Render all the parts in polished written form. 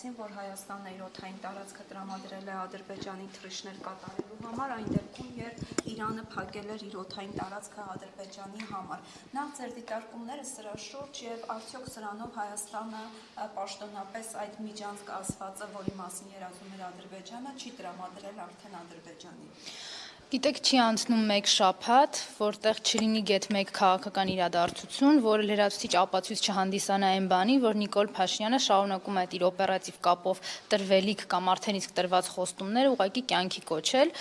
հայտարարեցին, որ Հայաստանը իր օդային տարածքը տրամադրել է Ադրբեջանի թռիչքներ կատարելու համար, այն դեպքում, երբ Իրանը փակել էր իր օդային տարածքը Ադրբեջանի համար։ Նախ ձեր դիտարկումները սրա շուրջ եւ արդյոք սրանով Հայաստանը պաշտոնապես այդ միջանցք ասվածը, որի մասին երազում էր Ադրբեջանը, չի տրամադրել արդեն Ադրբեջանին։ Գիտեք, չի անցնում մեկ շաբաթ, որտեղ չլինի գեթ մեկ քաղաքական իրադարձություն, որը լրացուցիչ ապացույց չհանդիսանա այն բանի, որ Նիկոլ Փաշինյանը շարունակում է իր օպերատիվ կապով տրվելիք կամ արդեն իսկ տրված խոստումները ուղղակի կյանքի կոչել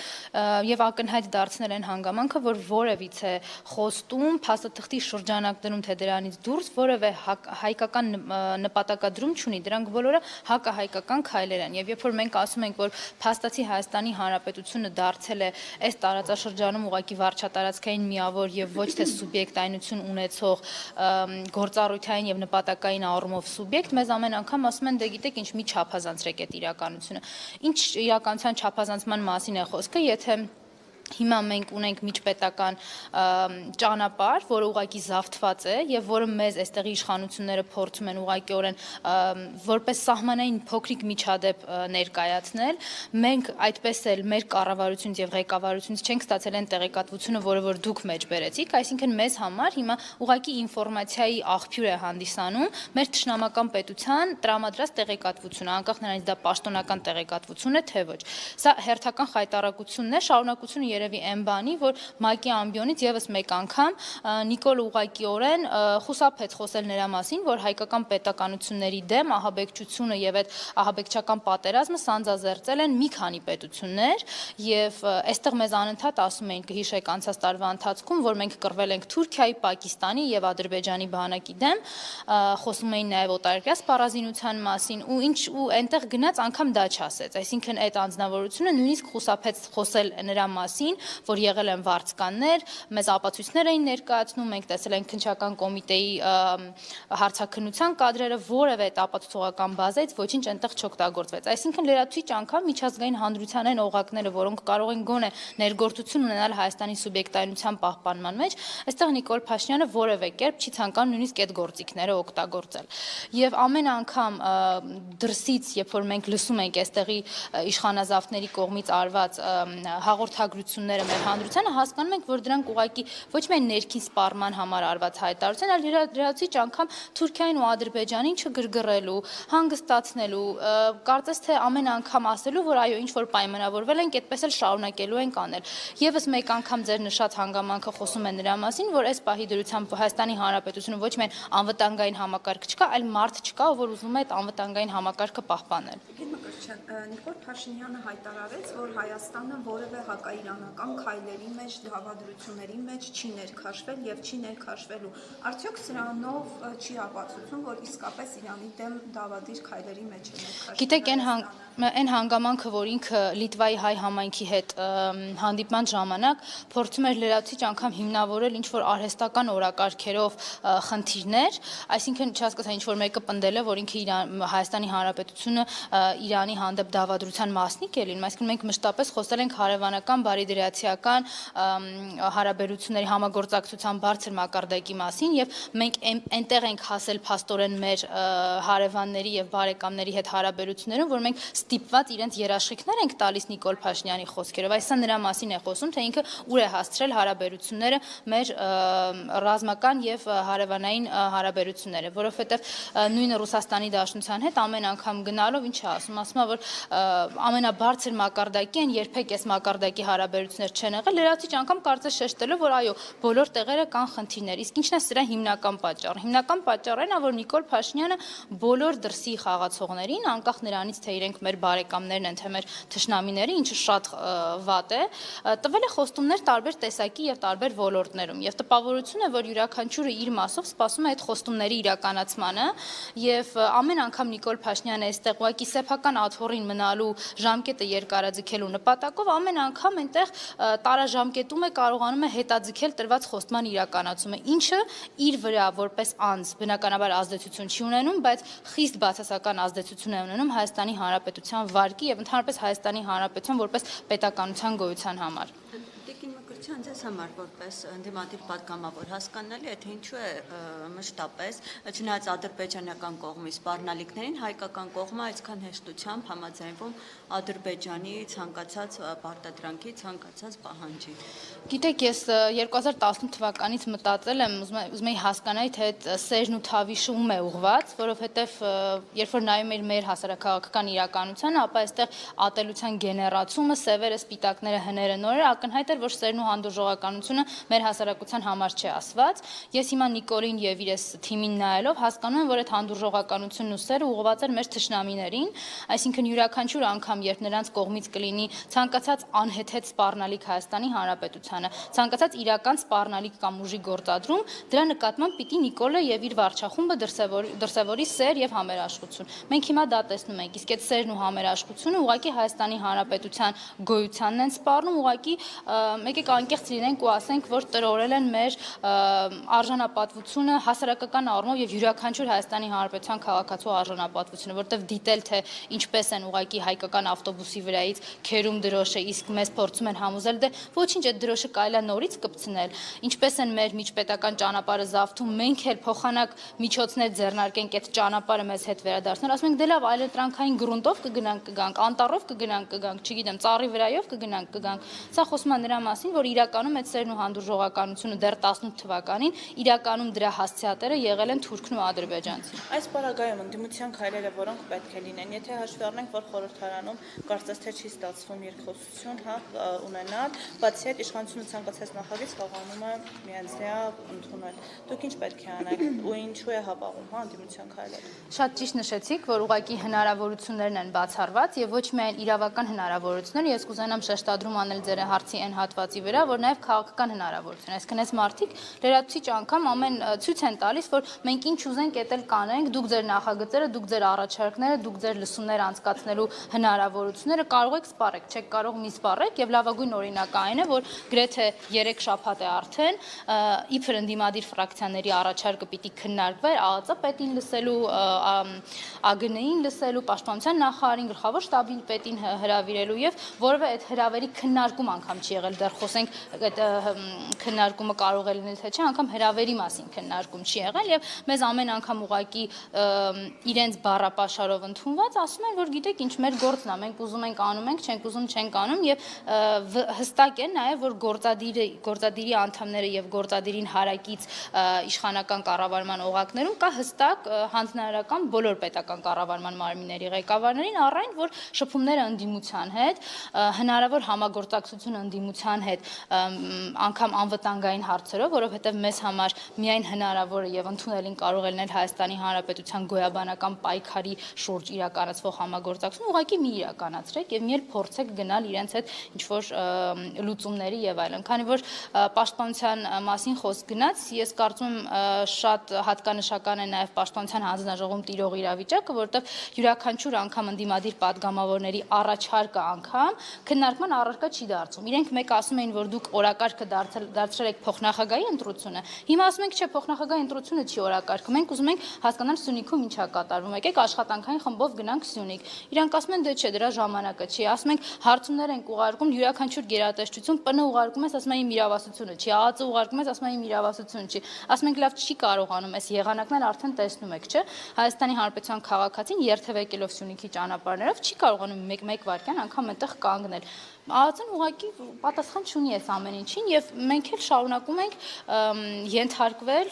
եւ ակնհայտ դարձնել այն հանգամանքը, որ որևիցե խոստում փաստաթղթի շրջանակ դնում թե դրանից դուրս որևէ հայկական նպատակադրում չունի, դրանք բոլորը հակահայկական քայլեր են եւ երբ որ մենք ասում ենք, որ փաստացի Հայաստանի Հանրապետությունը դարձել է այս տարածաշրջանում ուղղակի վարչատարածքային միավոր եւ ոչ թե սուբյեկտայնություն ունեցող գործառույթային եւ նպատակային առումով սուբյեկտ, մեզ ամեն անգամ ասում են, դե գիտեք, ինչ մի չափազանցրեք այդ իրականությունը։ Ինչ իրականության չափազանցման մասին է խոսքը, եթե հիմա մենք ունենք միջպետական ճանապարհ, որը ուղղակի զավթված է եւ որը մեզ այստեղի իշխանությունները փորձում են ուղղակիորեն որպես սահմանային փոքրիկ միջադեպ ներկայացնել, մենք այդպես էլ մեր կառավարությունից եւ ղեկավարությունից չենք ստացել այն տեղեկատվությունը, որը որ դուք մեջ բերեցիք, այսինքն մեզ համար հիմա ուղղակի ինֆորմացիայի աղբյուր է հանդիսանում մեր թշնամական պետության տրամադրած տեղեկատվությունը, անկախ նրանից դա պաշտոնական տեղեկատվություն է թե ոչ։ Սա հերթական խայտարակությունն է, շարունակությունը երևի այն բանի, որ ՄԱԿ-ի ամբիոնից եւս մեկ անգամ Նիկոլ ուղղակիորեն խուսափեց խոսել նրա մասին, որ հայկական պետականությունների դեմ ահաբեկչությունը եւ այդ ահաբեկչական պատերազմը սանձազերծել են մի քանի պետություններ եւ այստեղ մեզ անընդհատ ասում էին, կհիշեք անցած տարվա ընթացքում, որ մենք կռվել ենք Թուրքիայի, Պակիստանի եւ Ադրբեջանի բանակի դեմ, խոսում էին նաեւ օտարերկրյա սպառազինության մասին ու այնտեղ գնաց անգամ դա չասեց, այսինքն այդ անձնավորությունը նույնիսկ խուսափեց խոսել նրա մասին, որ եղել են վարձկաններ, մեզ ապացույցներ էին ներկայացնում, մենք տեսել ենք քննչական կոմիտեի հարցաքննության կադրերը, որևէ ապացուցողական բազայից ոչինչ այնտեղ չօգտագործվեց։ Այսինքն լրացուցիչ անգամ միջազգային հանրության այն օղակները, որոնք կարող են գոնե ներգործություն ունենալ Հայաստանի սուբյեկտայնության պահպանման մեջ, այստեղ Նիկոլ Փաշինյանը որևէ կերպ չի ցանկանում նույնիսկ այդ գործիքները օգտագործել։ Եվ ամեն անգամ դրսից, երբ որ մենք լսում ենք այստեղի իշխանազավթների կողմից արված հաղորդագրությունները մեր հանրությանը, հասկանում ենք, որ դրանք ուղղակի ոչ միայն ներքին սպառման համար արված հայտարարություն, այլ լրացուցիչ անգամ Թուրքիային ու Ադրբեջանին չգրգռելու, հանգստացնելու, կարծես թե ամեն անգամ ասելու, որ այո, ինչ որ պայմանավորվել ենք, այդպես էլ շարունակելու ենք անել։ Եվս մեկ անգամ ձեր նշած հանգամանքը խոսում է նրա մասին, որ այս պահի դրությամբ Հայաստանի Հանրապետությունը ոչ միայն անվտանգային համակարգ չկա, այլ մարդ չկա, որ ուզում է այդ անվտանգային համակարգը պահպանել։ Նիկոլ Փաշինյանը հայտարարեց, որ Հայաստանը որևէ հակաիրանական քայլերի մեջ, դավադրությունների մեջ չի ներքաշվել եւ չի ներքաշվելու։ Արդյոք սրանով չի ապացուցում, որ իսկապես Իրանի դեմ դավադիր քայլերի մեջ է ներքաշվել։ Գիտեք, այն հանգամանքը, որ ինքը Լիտվայի հայ համայնքի հետ հանդիպման ժամանակ փորձում էր լրացուցիչ անգամ հիմնավորել ինչ-որ արհեստական օրակարգերով խնդիրներ, այսինքն չհասկացա ինչ-որ մեկը պնդել է, որ ինքը Հայաստանի Հանրապետությունը Իրանի հանդեպ դավադրության մասնիկ է լինում, այսինքն մենք մշտապես խոսել ենք հարևանական, բարիդրացիական հարաբերությունների համագործակցության բարձր մակարդակի մասին եւ մենք այնտեղ ենք հասել փաստորեն մեր հարևանների եւ բարեկամների հետ հարաբերություններում, որ մենք ստիպված իրենց երաշխիքներ ենք տալիս Նիկոլ Փաշինյանի խոսքերով, այսինքն նրա մասին է խոսում, թե ինքը ուր է հասցրել հարաբերությունները մեր ռազմական եւ հարևանային հարաբերությունները, որովհետեւ նույնը Ռուսաստանի Դաշնության հետ ամեն անգամ գնալով ինչ է ասում, որ ամենաբարձր մակարդակի են, երբեք այս մակարդակի հարաբերություններ չեն եղել, լրացուցիչ անգամ կարծես շեշտելով, որ այո, բոլոր տեղերը կան խնդիրներ, իսկ ինչն է սրա հիմնական պատճառը։ Հիմնական պատճառն է, որ Նիկոլ Փաշինյանը բոլոր դրսի խաղացողներին, անկախ նրանից, թե իրենք մեր բարեկամներն են, թե մեր թշնամիները, ինչը շատ վատ է, տվել է խոստումներ տարբեր տեսակի եւ տարբեր ոլորտներում։ Եվ տպավորություն է, որ յուրաքանչյուրը իր մասով սպասում է այդ խոստումների իրականացմանը, եւ ամեն անգամ Նիկոլ Փաշինյանը այստեղ ուղղակի սեփական աթոռին մնալու ժամկետը երկարաձգելու նպատակով ամեն անգամ այնտեղ տարաժամկետում է կարողանում է հետաձգել տրված խոստման իրականացումը, ինչը իր վրա որպես անձ բնականաբար ազդեցություն չի ունենում, բայց խիստ բացասական ազդեցություն է ունենում Հայաստանի Հանրապետության վարկի եւ ընդհանրապես Հայաստանի Հանրապետության որպես պետականության գոյության համար։ Մկրտչյան ձեզ համար որպես ընդդիմադիր պատգամավոր հասկանալի է, թե ինչու է մշտապես, չնայած ադրբեջանական կողմի սպառնալիքներին, հայկական կողմը այսքան հեշտությամբ համաձայնվում Ադրբեջանի ցանկացած պարտադրանքի, ցանկացած պահանջի։ Գիտեք, ես 2018 թվականից մտածել եմ, ուզում եի հասկանալ, թե այդ սերն ու թավիշը ում է ուղղված, որովհետև երբ որ նայում եմ մեր հասարակական իրականությանը, ապա այստեղ ատելության գեներացումը, սևերը, սպիտակները, հները, նորերը ակնհայտ էր, որ սերն ու հանդուրժողականությունը մեր հասարակության համար չի ասված։ Ես հիմա Նիկոլին եւ իր թիմին նայելով հասկանում եմ, որ այդ հանդուրժողականությունն ու սերը ուղղված էր մեր թշնամիներին, այսինքն յուրաքանչյուր անգամ, երբ նրանց կողմից կլինի ցանկացած անհեթեթ սպառնալիք Հայաստանի Հանրապետությանը, ցանկացած իրական սպառնալիք կամ ուժի գործադրում, դրա նկատմամբ պիտի Նիկոլը եւ իր վարչախումբը դրսևորի սեր եւ համերաշխություն։ Մենք հիմա դա տեսնում ենք, իսկ այդ սերն ու համերաշխությունը ուղղակի Հայաստանի Հանրապետության գոյությանն են սպառնում, ուղղակի եկեք անկեղծ լինենք ու ասենք, որ տրորել են մեր արժանապատվությունը հասարակական առումով եւ յուրաքանչյուր Հայաստանի Հանրապետության քաղաքացու արժանապատվությունը, որտեղ դիտել թե ինչպես են ուղղակի հայկական ավտոբուսի վրայից քերում դրոշը, իսկ մեզ փորձում են համոզել, դե ոչինչ, այդ դրոշը կարելի է նորից կպցնել, ինչպես են մեր միջպետական ճանապարհը զավթում, մենք էլ փոխանակ միջոցներ ձեռնարկենք այդ ճանապարհը մեզ հետ վերադարձնել, ասում ենք դե լավ, այլընտրանքային գրունտով կգանք, անտառով կգանք, չգիտեմ, ծառի վրայով կգանք։ Սա խոսում է նրա մասին, որ իրականում այդ սերն ու հանդուրժողականությունը դեռ 18 թվականին իրականում դրա հասցեատերը եղել են թուրքն ու ադրբեջանցին։ Այս պարագայում ընդդիմության քայլերը որոնք պետք է լինեն, եթե հաշվի առնենք, որ խորհրդարանում կարծես թե չի ստացվում երկխոսություն ունենալ, բացի այդ իշխանությունը ցանկացած նախագիծ կարողանում է միանձնյա ընդունել։ Դուք ինչ պետք է անեք ու ինչու է հապաղում ընդդիմության քայլերը։ Շատ ճիշտ նշեցիք, որ ուղղակի հնարավորություններն են բացառված եւ ոչ միայն իրավական հնարավորություններ, ես կուզենամ շեշտադրում անել ձեր հարցի այն հատվածի վրա, որ նաեւ քաղաքական հնարավորություն։ Այսինքն այս մարդիկ լրացուցիչ անգամ ամեն ցույց են տալիս, որ մենք ինչ ուզենք, դա էլ կանենք, դուք ձեր նախագծերը, դուք ձեր առաջարկները, դուք ձեր լսումները անցկացնելու հնարավորությունները կարող եք սպառեք, չեք կարող մի սպառեք եւ լավագույն օրինակը այն է, որ գրեթե 3 շաբաթ է արդեն իբր ընդդիմադիր ֆրակցիաների առաջարկը պիտի քննարկվեր ԱԱԾ պետին լսելու, ԱԳՆ-ին լսելու, Պաշտպանության նախարարին, գլխավոր շտաբի պետին հրավիրելու եւ որևէ այդ հրավերի քննարկում անգամ չի եղել, դեռ խոսենք այդ քննարկումը կարող է լինել թե չէ, անգամ հրավերի մասին քննարկում չի եղել եւ մեզ ամեն անգամ ուղակի իրենց բառապաշարով ընդունված ասում են, որ գիտեք ինչ, մեր գործն է, մենք ուզում ենք անում ենք, չենք ուզում չենք անում եւ հստակ է նաեւ, որ գործադիրի անդամները եւ գործադիրին հարակից իշխանական կառավարման օղակներում կա հստակ հանձնարարական բոլոր պետական կառավարման մարմինների ղեկավարներին առայն, որ շփումները ընդդիմության հետ, հնարավոր համագործակցություն ընդդիմության հետ անգամ անվտանգային հարցերով, որովհետեւ մեզ համար միայն հնարավոր է եւ ընդունելին կարող է լինել Հայաստանի Հանրապետության գոյաբանական պայքարի շուրջ իրականացվող համագործակցություն, ուղղակի մի իրականացրեք եւ մի էլ փորձեք գնալ իրենց հետ ինչ որ լուծումների եւ այլն։ Քանի որ պաշտպանության մասին խոսք գնաց, ես կարծում եմ շատ հատկանշական է նաեւ պաշտպանության հանձնաժողովում տիրող իրավիճակը, որտեղ յուրաքանչյուր անգամ ընդդիմադիր падգամավորների առաջարկը անգամ քննարկման առարկա չի դարձում։ Իրենք մեկ ասում էին, որ դուք օրակարգը դարձրել եք փոխնախագահի ընտրությունը։ Հիմա ասում ենք, չէ, փոխնախագահի ընտրությունը չի օրակարգը։ Մենք ուզում ենք հասկանալ Սյունիքում ինչ է կատարվում։ Եկեք աշխատանքային խմբով գնանք Սյունիք։ Իրանք ասում են, դե չէ, դրա ժամանակը չի։ Ասում ենք, հարցումներ ենք ուղարկում, յուրաքանչյուր գերատեսչություն ՊՆ ուղարկում ես, ասում են իմ իրավասությունը չի, ԱԱԾ ուղարկում ես, ասում են իմ իրավասությունը չի։ Ասում ենք, լավ, չի կարողանում, այս եղանակներն արդեն տեսնում եք, չէ։ Հայաստանի Հանրապետության քաղաքացին երթևեկելով Սյունիքի ճանապարհներով չի կարողանում մեկ վայրկյան անգամ այդտեղ կանգնել։ ԱԱԾ-ն ուղղակի պատասխան չունի այս ամեն ինչին եւ մենք էլ շարունակում ենք ենթարկվել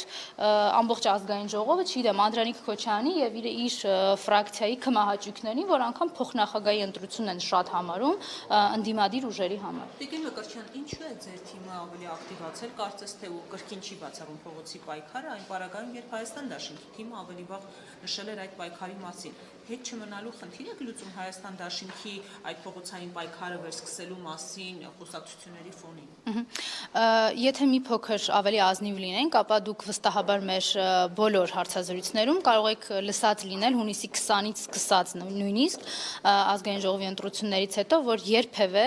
ամբողջ ազգային ժողովը, չգիտեմ, Անդրանիկ Քոչյանի եւ իր ֆրակցիայի կմահաճույքներին, որ անգամ փոխնախագահի ընտրությունն են շատ համարում ընդդիմադիր ուժերի համար։ Տիկին Մկրտչյան, ինչու է ձեր թիմը ավելի ակտիվացել, կարծես թե ու կրկին չի բացառում փողոցի պայքարը, այն պարագայում, երբ Հայաստան դաշինքի թիմը ավելի վաղ նշել էր այդ պայքարի մասին։ Հետ չմնալու խնդիր եք լուծում Հայաստան դաշինքի այդ փողոցային պայքարը վերսկսելու մասին խոսակցությունների ֆոնին։ Եթե մի փոքր ավելի ազնիվ լինենք, ապա դուք վստահաբար մեր բոլոր հարցազրույցներում կարող եք լսած լինել հունիսի 20-ից սկսած նույնիսկ ազգային ժողովի ընտրություններից հետո, որ երբևէ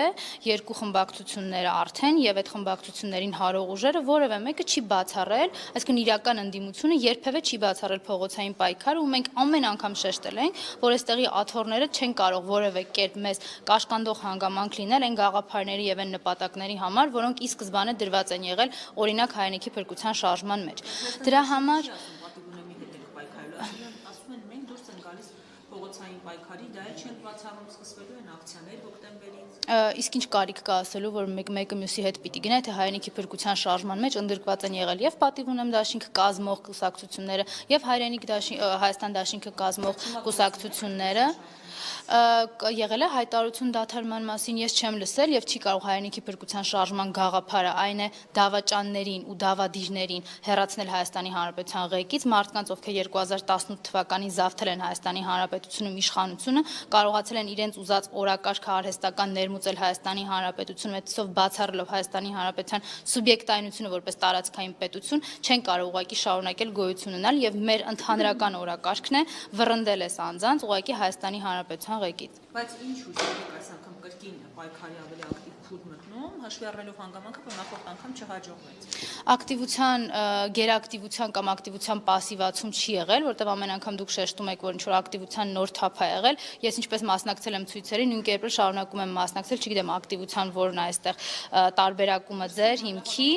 երկու խմբակցությունները արդեն եւ այդ խմբակցություններին հարող ուժերը որևէ մեկը չի բացառել, այսինքն իրական ընդդիմությունը երբևէ չի բացառել փողոցային պայքարը ու մենք ամեն անգամ շեշտել ենք, որ այստեղի աթոռները չեն կարող որևէ կերպ մեզ կաշկանդող հանգամանք լինել այն գաղափարների եւ այն նպատակների համար, որոնք ի սկզբանե դրված են եղել օրինակ հայրենիքի փրկության շարժման մեջ։ Դրա համար ասում են մենք դուրս են գալիս փողոցային պայքարի, դա էլ չեն բացառում, սկսվելու են ակցիաներ հոկտեմբերից։ Իսկ ինչ կարիք կա ասելու, որ մեկը մյուսի հետ պիտի գնա, թե հայրենիքի փրկության շարժման մեջ ընդգրկված են եղել եւ պատիվ ունեմ դաշինքը կազմող կուսակցությունները եւ Հայաստան դաշինքը կազմող կուսակցությունները եղել է հայտարարություն դադարման մասին, ես չեմ լսել եւ չի կարող հայրենիքի փրկության շարժման գաղափարը այն է դավաճաններին ու դավադիրներին հեռացնել Հայաստանի Հանրապետության ղեկից, մարդկանց, ովքեր 2018 թվականին զավթել են Հայաստանի Հանրապետությունում իշխանությունը, կարողացել են իրենց ուզած օրակարգ արհեստական ներմուծել Հայաստանի Հանրապետությունում, այդպիսով բացառելով Հայաստանի Հանրապետության սուբյեկտայնությունը որպես տարածքային պետություն, չեն կարող ուղղակի շարունակել գոյություն ունենալ եւ մեր ընդհանրական օրակարգն է վռնդել էս անձանց ուղղակի Հայաստանի Հանրապետության ղեկից։ Բայց ինչու՞ դուք այս անգամ կրկին պայքարի ավելի ակտիվ փուլ մտնում, հաշվի առնելով հանգամանքը, որ նախորդ անգամ չհաջողվեց։ Ակտիվության, գերակտիվության կամ ակտիվության պասիվացում չի եղել, որտեղ ամեն անգամ դուք շեշտում եք, որ ինչ-որ ակտիվության նոր թափ է եղել։ Ես ինչպես մասնակցել եմ ցույցերին, նույն կերպ շարունակում եմ մասնակցել, չգիտեմ ակտիվության որն է այստեղ տարբերակումը ձեր հիմքի,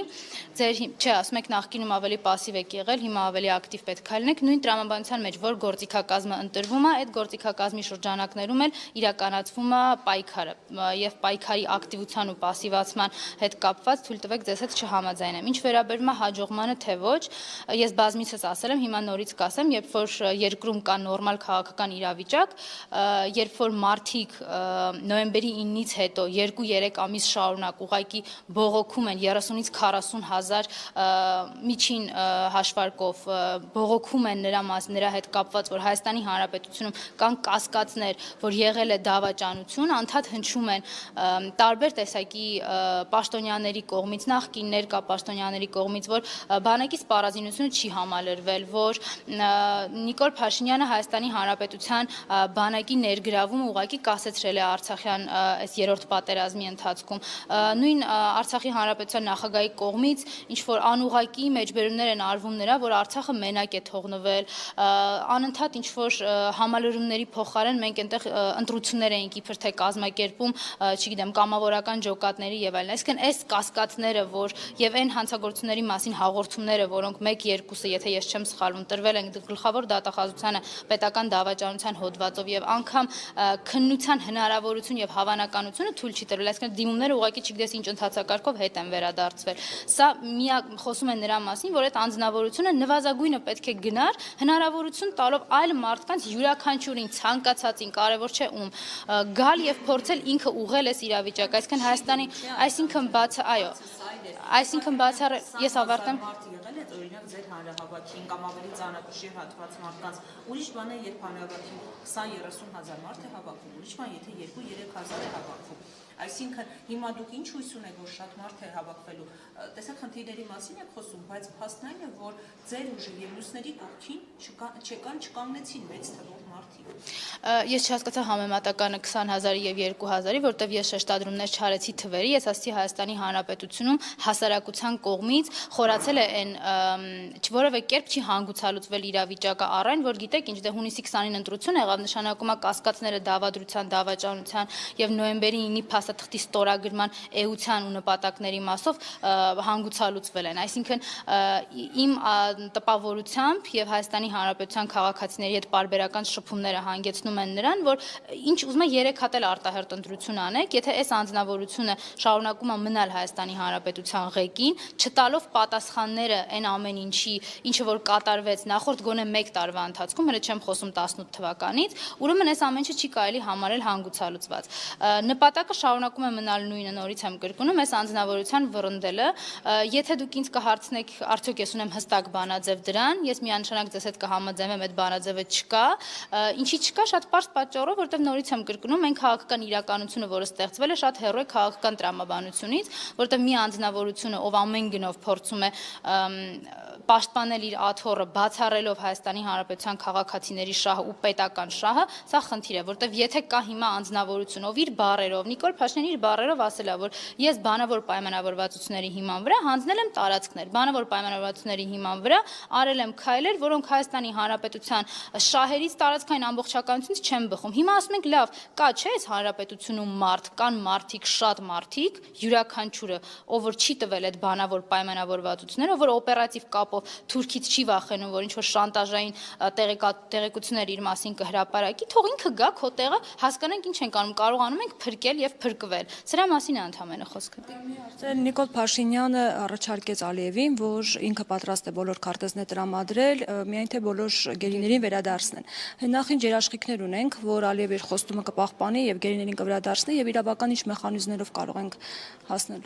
չէ, ասում եք նախկինում ավելի պասիվ եք եղել, հիմա ավելի ակտիվ պետք է լինեք, նույն տրամաբանության մեջ, որ գործիքակազմը ընտրվում է, այդ գործիքակազմի շրջանակներում էլ իրականացվում է պայքարը եւ պայքարի ակտիվության ու պասիվացման հետ կապված թույլ տվեք ձեզ հետ չհամաձայնեմ։ Ինչ վերաբերում է հաջողմանը թե ոչ, ես բազմիցս ասել եմ, հիմա նորից կասեմ, երբ որ երկրում կա նորմալ քաղաքական իրավիճակ, երբ որ մարդիկ նոյեմբերի 9-ից հետո 2-3 ամիս շարունակ ուղղակի բողոքում են 30-ից 40 հազար միջին հաշվարկով բողոքում են նրա հետ կապված, որ Հայաստանի Հանրապետությունում կան կասկածներ, որ եղել է դավաճանություն, անդադ հնչում են տարբեր տեսակի պաշտոնյաների կողմից, նախկիններ կա պաշտոնյաների կողմից, որ բանակի սպառազինությունը չի համալրվել, որ Նիկոլ Փաշինյանը Հայաստանի Հանրապետության բանակի ներգրավումը ուղղակի կասեցրել է Արցախյան այս երրորդ պատերազմի ընթացքում։ Նույն Արցախի Հանրապետության նախագահի կողմից ինչ որ անուղղակի մեջբերումներ են արվում նրա, որ Արցախը մենակ է թողնվել, անընդհատ ինչ որ համալրումների փոխարեն մենք այնտեղ ընտրություններ էինք իբր թե կազմակերպում, չգիտեմ, կամավորական ջոկատների եւ այլն։ Այսինքն այս կասկածները, որ եւ այն հանցագործությունների մասին հաղորդումները, որոնք 1-2-ը, եթե ես չեմ սխալվում, տրվել են գլխավոր դատախազությանը պետական դավաճանության հոդվածով եւ անգամ քննության հնարավորություն եւ հավանականությունը թույլ չի տրվել, այսինքն դիմումները ուղղակի չգիտես ինչ ընթացակարգով հետ են վերադարձվել։ Սա միակ խոսում է նրա մասին, որ այդ անձնավորությունը նվազագույնը պետք է գնար, հնարավորություն տալով այլ մարդկանց յուրաքանչյուրին ցանկացածին, կարևոր չէ ում, գալ եւ փորձել ինքը ուղղել այս իրավիճակը, այսինքն Հայաստանի, այսինքն բացառել, ես ավարտեմ։ Օրինակ ձեր հանրահավաքին կամ ավելի ծանրակշիռ հատված մարդկանց ուրիշ բան է, երբ հանրահավաքին 20-30 հազար մարդ է հավաքում, ուրիշ բան, եթե 2-3 հազար է հավաքում։ Այսինքն հիմա դուք ինչ հույս ունեք, որ շատ մարդ է հավաքվելու, տեսեք խնդիրների մասին եք խոսում, բայց փաստն այն է, որ ձեր ուժը եւ մյուսների կողքին չկանգնեցին մեծ թվով մարդիկ։ Ես չհասկացա համեմատականը 20,000-ի եւ 2,000-ի, որտեվ ես շեշտադրումներ չարեցի թվերի, ես ասացի Հայաստանի Հանրապետությունում հասարակության կողմից խորացել է այն որևէ կերպ չի հանգուցալուծվել իրավիճակը առայն, որ գիտեք, ինչ դե հունիսի 20-ին ընտրություն եղավ, նշանակում է կասկածները դավադրության, դավաճանության եւ նոյեմբերի 9-ի փաստաթղթի ստորագրման էության ու նպատակների մասով հանգուցալուծվել են։ Այսինքն իմ տպավորությամբ եւ Հայաստանի Հանրապետության քաղաքացիների հետ պարբերական շփումները հանգեցնում են նրան, որ ինչ ուզում է 3 հատ էլ արտահերտ ընտրություն անեք, եթե այս անձնավորությունը շարունակում է մնալ Հայաստանի Հանրապետության ղեկին, չտալով պատասխանները այն ամեն ինչի, ինչը որ կատարվեց նախորդ գոնե 1 տարվա ընթացքում, հենց չեմ խոսում 18 թվականից, ուրեմն այս ամեն ինչը չի կարելի համարել հանգուցալուծված։ Նպատակը շարունակում է մնալ նույնը, նորից եմ կրկնում, այս անձնավորության վռնդելը, եթե դուք ինձ կհարցնեք, արդյոք ես ունեմ հստակ բանաձև դրան, ես միանշանակ ձեզ հետ կհամաձայնեմ, այդ բանաձևը չկա, ինչի չկա, շատ պարզ պատճառով, որտեղ նորից եմ կրկնում, մենք քաղաքական իրականությունը, որը ստեղծվել է, շատ հեռու է քաղաքական տրամաբանությունից, որտեղ մի անձնավորությունը, ով ամեն գնով փորձում է պաշտպանել իր աթոռը, բացառելով Հայաստանի Հանրապետության քաղաքացիների շահը ու պետական շահը, սա խնդիր է, որտեվ եթե կա հիմա անձնավորություն, ով իր բառերով, Նիկոլ Փաշինյանը իր բառերով ասել է, որ ես բանավոր պայմանավորվածությունների հիման վրա հանձնել եմ տարածքներ, բանավոր պայմանավորվածությունների հիման վրա արել եմ քայլեր, որոնք Հայաստանի Հանրապետության շահերից տարածքային ամբողջականությունից չեն բխում։ Հիմա ասում ենք, լավ, կա չէ՞ այս հանրապետությունում մարդ, կան մարդիկ, շատ մարդիկ, յուրաքանչյուրը, ով որ չի տվել այդ բանավոր պայմանավորվածությունները, ով որ օպերատիվ կապով Թուրքից չի վախենում, որ ինչ-որ շանտաժային տեղեկություններ իր մասին կհրապարակի, թող ինքը գա քո տեղը, հասկանանք ինչ ենք անում, կարողանում ենք փրկել եւ փրկվել։ Սրա մասին է ընդհանրապես խոսքը։ Նիկոլ Փաշինյանը առաջարկեց Ալիևին, որ ինքը պատրաստ է բոլոր քարտեզներ տրամադրել, միայն թե բոլոր գերիներին վերադարձնեն։ Նախինչ երաշխիքներ ունենք, որ Ալիևի իր խոստումը կպահպանի եւ գերիներին կվերադարձնի եւ իրավական ինչ մեխանիզմներով կարող ենք հասնել։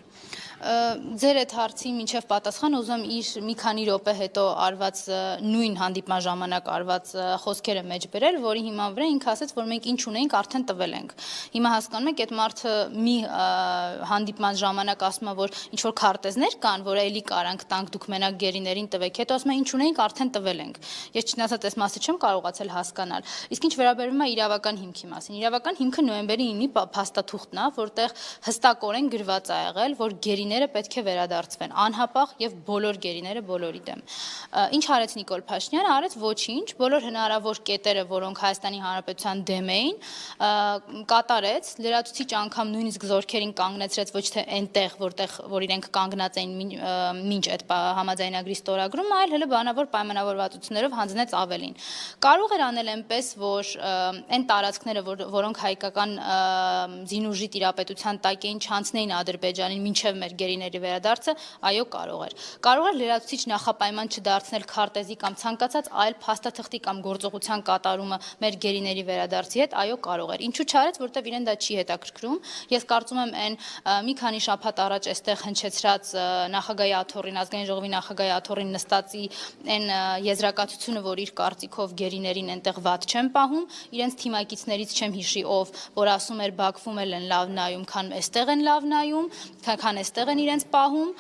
Ձեր այդ հարցի մինչև պատասխան ուզում եմ իր մի քանի րոպե հետո արված նույն հանդիպման ժամանակ արված խոսքերը մեջ բերել, որի հիման վրա ինքը ասաց, որ մենք ինչ ունենք, արդեն տվել ենք։ Հիմա հասկանում եք, այդ մարդը մի հանդիպման ժամանակ ասում է, որ ինչ որ քարտեզներ կան, որ էլի կարանք տանք, դուք մենակ գերիներին տվեք, հետո ասում է ինչ ունենք, արդեն տվել ենք։ Ես չնայած այս մասը չեմ կարողացել հասկանալ։ Իսկ ինչ վերաբերում է իրավական հիմքի մասին, իրավական հիմքը նոյեմբերի 9-ի փաստաթուղթն է, որտեղ հստակորեն գրված է եղել, որ գերիները պետք է վերադարձվեն, անհապաղ եւ բոլոր գերիները բոլորի դեմ։ Ինչ արեց Նիկոլ Փաշինյանը, արեց ոչինչ, բոլոր հնարավոր կետերը, որոնք Հայաստանի Հանրապետության դեմ էին, կատարեց, լրացուցիչ անգամ նույնիսկ զորքերին կանգնեցրեց ոչ թե այնտեղ, որ իրենք կանգնած էին մինչ այդ համաձայնագրի ստորագրումը, այլ հələ բանավոր պայմանավորվածություններով հանձնեց ավելին։ Կարող էր անել այնպես, որ այն տարածքները, որոնք հայկական զինուժի տիրապետության տակ էին, չանցնեին Ադրբեջանին մինչև մեր գերիների վերադարձը, այո, կարող էր։ Կարող էր լրացուցիչ նախապայման չդարձնել քարտեզի կամ ցանկացած այլ փաստաթղթի կամ գործողության կատարումը մեր գերիների վերադարձի հետ, այո, կարող էր։ Ինչու չարեց, որտեվ իրեն դա չի հետաքրքրում։ Ես կարծում եմ այն մի քանի շաբաթ առաջ այստեղ հնչեցրած նախագահի աթոռին, ազգային ժողովի նախագահի աթոռին նստածի այն եզրակացությունը, որ իր կարծիքով գերիներին այնտեղ վատ չեն պահում, իրենց թիմակիցներից չեմ հիշի ով, որ ասում էր Բաքվում են լավ նայում, քան այստեղ են լավ նայում, քան այստեղ են իրենց պահում,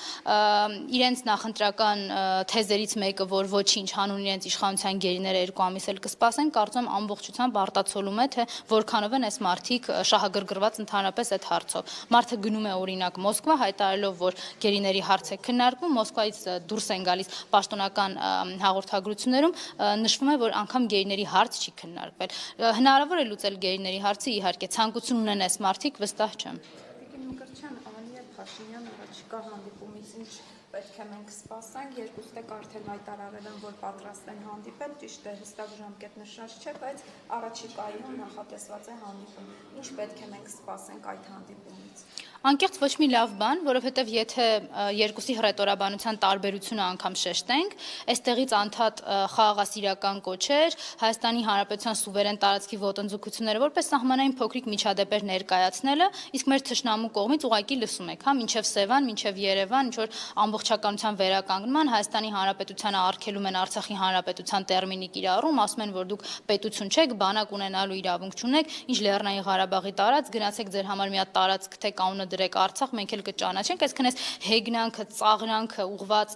իրենց նախընտրական թեզերից մեկը, որ ոչինչ հանուն իրենց իշխանության գերիները 2 ամիս էլ կսպասեն, կարծում եմ ամբողջությամբ արտացոլում է, թե որքանով են այս մարդիկ շահագրգռված ընդհանրապես այդ հարցով։ Մարդը գնում է օրինակ Մոսկվա, հայտարարելով, որ գերիների հարց է քննարկվում, Մոսկվայից դուրս են գալիս պաշտոնական հաղորդագրություններում, նշվում է, որ անգամ գերիների հարց չի քննարկվել։ Հնարավոր է լուծել գերիների հարցը, իհարկե, ցանկություն ունեն այս մարդիկ, վստահ չեմ։ Փաշինյան առաջիկա հանդիպումից ինչ պետք է մենք սպասենք, երկուստեք արդեն հայտարարել են, որ պատրաստ են հանդիպել, ճիշտ է, հստակ ժամկետ նշած չէ, բայց առաջիկայում նախատեսված է հանդիպում։ Ինչ պետք է մենք սպասենք այդ հանդիպումից։ Անկեղծ ոչ մի լավ բան, որովհետև եթե երկուսի հռետորաբանության տարբերությունը անգամ շեշտենք, այստեղից անդադ խաղաղասիրական կոչեր, Հայաստանի Հանրապետության սուվերեն տարածքի ոտնձգությունները որպես սահմանային փոքրիկ միջադեպեր ներկայացնելը, իսկ մեր թշնամու կողմից ուղղակի լսում եք, հա, մինչև Սևան, մինչև Երևան, ինչ որ ամբողջականության վերականգնման Հայաստանի Հանրապետությանը արգելում են Արցախի Հանրապետության տերմինի կիրառում, ասում են, որ դուք պետություն չեք, բանակ ունենալու իրավունք չունեք, ինչ Լեռնային Ղարաբաղի տարածք, գնացեք ձեր համար մի հատ տարածք թե կանոնը դրեք Արցախ, մենք էլ կճանաչենք, այսինքն այս հեգնանքը, ծաղրանքը ուղված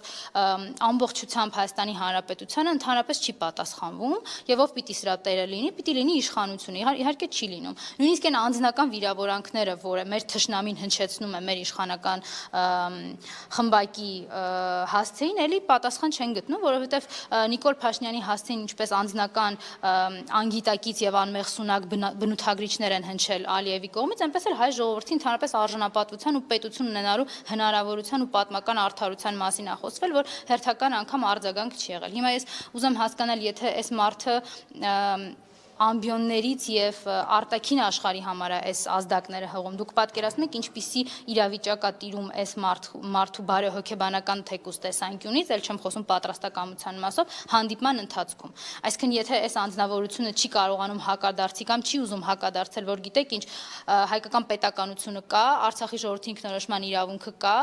ամբողջությամբ Հայաստանի Հանրապետությանը ընդհանրապես չի պատասխանվում, եւ ով պիտի սրա տերը լինի, պիտի լինի իշխանությունը, իհարկե չի լինում։ Նույնիսկ այն անձնական վիրավորանքները, որը մեր թշնամին հնչեցնում է մեր իշխանական խմբակի հասցեին, էլի պատասխան չեն գտնում, որովհետեւ Նիկոլ Փաշինյանի հասցեին ինչպես անձնական անգիտակից եւ անմեղսունակ բնութագրիչներ են հնչել Ալիևի կողմից, այնպես էլ հայ ժողովրդի ընդհանրապես արժանապատվության ու պետություն ունենալու հնարավորության ու պատմական արդարության մասին է խոսվել, որ հերթական անգամ արձագանք չի եղել։ Հիմա ես ուզում հասկանալ, եթե այս մարդը ամբիոններից եւ արտաքին աշխարհի համար է այս ազդակները հղում, դուք պատկերացնում եք ինչպիսի իրավիճակ է տիրում այս մարդու բարեհոգեբանական թեկուզ տեսանկյունից, ել չեմ խոսում պատրաստակամության մասով, հանդիպման ընթացքում։ Այսինքն եթե այս անձնավորությունը չի կարողանում հակադարձի կամ չի ուզում հակադարձել, որ գիտեք ինչ, հայկական պետականությունը կա, Արցախի ժողովրդի ինքնորոշման իրավունքը կա,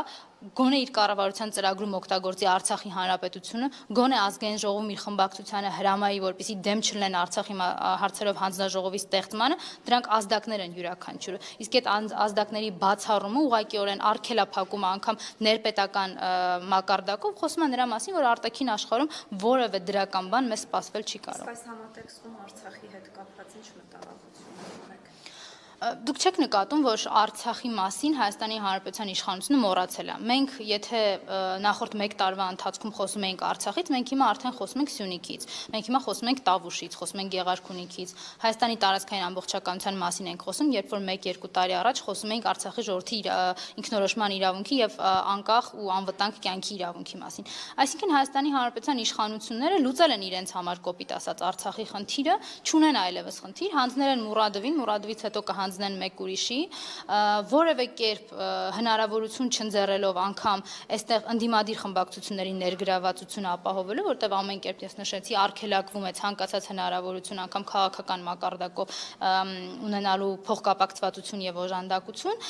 գոնե իր կառավարության ծրագրում օգտագործի Արցախի հանրապետությունը, գոնե ազգային ժողովում իր խմբակցությանը հրամայի, որպեսզի դեմ չլինեն Արցախի հարցերով հանձնաժողովի ստեղծմանը, դրանք ազդակներ են յուրաքանչյուրը։ Իսկ այդ ազդակների բացառումը ուղղակիորեն արգելափակումը անգամ ներպետական մակարդակով խոսում է նրա մասին, որ արտաքին աշխարհում որևէ դրական բան մեզ սպասվել չի կարող։ Այս համատեքստում Արցախի հետ կապված ինչ մտահոգություն ունեք։ Դուք չեք նկատում, որ Արցախի մասին Հայաստանի Հանրապետության իշխանությունը մոռացել է։ Մենք, եթե նախորդ 1 տարվա ընթացքում խոսում էինք Արցախից, մենք հիմա արդեն խոսում ենք Սյունիքից, մենք հիմա խոսում ենք Տավուշից, խոսում ենք Գեղարքունիքից, Հայաստանի տարածքային ամբողջականության մասին ենք խոսում, երբ որ 1-2 տարի առաջ խոսում էինք Արցախի ժողովրդի ինքնորոշման իրավունքի եւ անկախ ու անվտանգ կյանքի իրավունքի մասին։ Այսինքն Հայաստանի Հանրապետության իշխանությունները լուծել են իրենց համար կոպիտ ասած Արցախի խնդիրը, չունեն այլևս խնդիր, հանձնել են Մուրադովին, Մուրադովից հետո կհանձնեն մեկ ուրիշի, որևէ կերպ հնարավորություն չընձեռելով անգամ այստեղ ընդդիմադիր խմբակցությունների ներգրավվածությունը ապահովելու, որտեղ ամեն կերպ ես նշեցի, արգելակվում է ցանկացած հնարավորություն անգամ քաղաքական մակարդակով ունենալու փոխկապակցվածություն եւ օժանդակություն,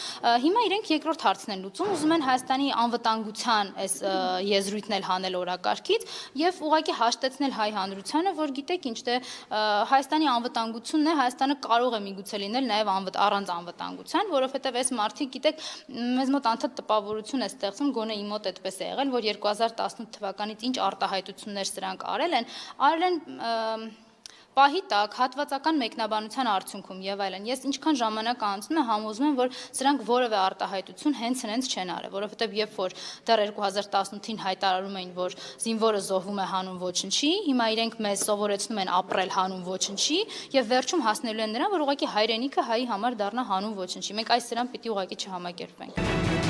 հիմա իրենք երկրորդ հարցն են լուծում, ուզում են Հայաստանի անվտանգության այս եզրույթն էլ հանել օրակարգից եւ ուղղակի հաշտեցնել հայ հանրությանը, որ գիտեք ինչ դե Հայաստանի անվտանգությունն է, Հայաստանը կարող է միգուցե լինել նաեւ առանց անվտանգության, որովհետև այս մարդիկ գիտեք մեզ մոտ անդադ տպավորություն է ստեղծում, գոնե իմ մոտ այդպես է եղել, որ 2018 թվականից ինչ արտահայտություններ սրանք արել են պահի տակ հատվածական մեկնաբանության արդյունքում եւ այլն։ Ես ինչքան ժամանակ անցնում է համոզում եմ, որ սրանք որևէ արտահայտություն հենց չեն արել, որովհետեւ երբ որ դեռ 2018-ին հայտարարում էին, որ զինվորը զոհվում է հանուն ոչնչի, հիմա իրենք մեզ սովորեցնում են ապրել հանուն ոչնչի եւ վերջում հասնելու են նրան, որ ուղղակի հայրենիքը հայի համար դառնա հանուն ոչնչի։ Մենք այս սրան պիտի ուղղակի չհամակերպվենք։